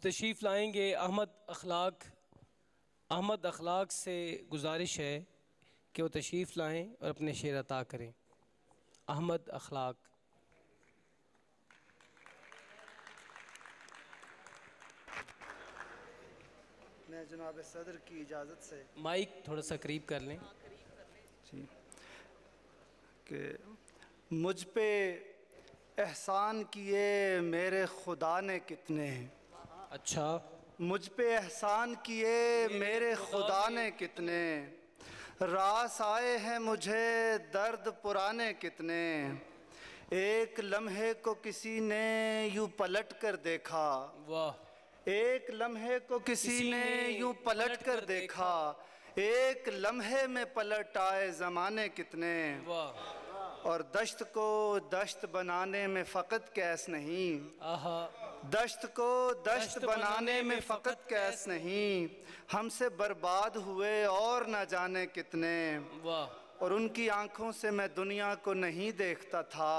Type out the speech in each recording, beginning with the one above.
تشریف لائیں گے احمد اخلاق سے گزارش ہے کہ وہ تشریف لائیں اور اپنے شعر عطا کریں۔ احمد اخلاق۔ میں جناب صدر کی اجازت سے مائک تھوڑا سا قریب کر لیں جی کہ مجھ پہ احسان کیے میرے خدا نے کتنے ہیں۔ اچھا، مجھ پہ احسان کیے میرے خدا نے کتنے، راس آئے ہیں مجھے درد پرانے کتنے، ایک لمحے کو کسی نے یوں پلٹ کر دیکھا، واہ، ایک لمحے کو کسی نے یوں پلٹ کر دیکھا، ایک لمحے میں پلٹ آئے زمانے کتنے، واہ، اور دشت کو دشت بنانے میں فقط کیس نہیں، آہا، دشت کو دشت بنانے میں فقط کیس نہیں، ہم سے برباد ہوئے اور نہ جانے کتنے، واہ، اور ان کی آنکھوں سے میں دنیا کو نہیں دیکھتا تھا،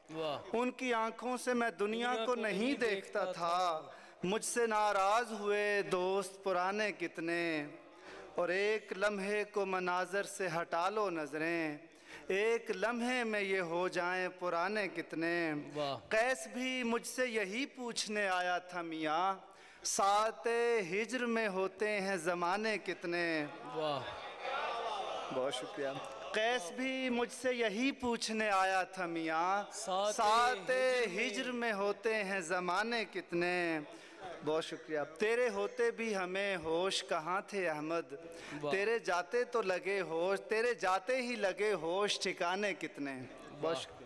واہ، ان کی آنکھوں سے میں دنیا کو نہیں دیکھتا تھا، مجھ سے ناراض ہوئے دوست پرانے کتنے، اور ایک لمحے کو مناظر سے ہٹا لو نظریں، ایک لمحے میں یہ ہو جائیں پرانے کتنے، واہ، قیس بھی مجھ سے یہی پوچھنے آیا تھا میاں، ساعت ہجر میں ہوتے ہیں زمانے کتنے، واہ، بہت شکریہ۔ قیس بھی مجھ سے یہی پوچھنے آیا تھا میاں، ساعت ہجر میں ہوتے ہیں زمانے کتنے، بہت شکریہ۔ تیرے ہوتے بھی ہمیں ہوش کہاں تھے احمد، تیرے جاتے تو لگے ہوش، تیرے جاتے ہی لگے ہوش ٹھکانے کتنے، بہت شکریہ۔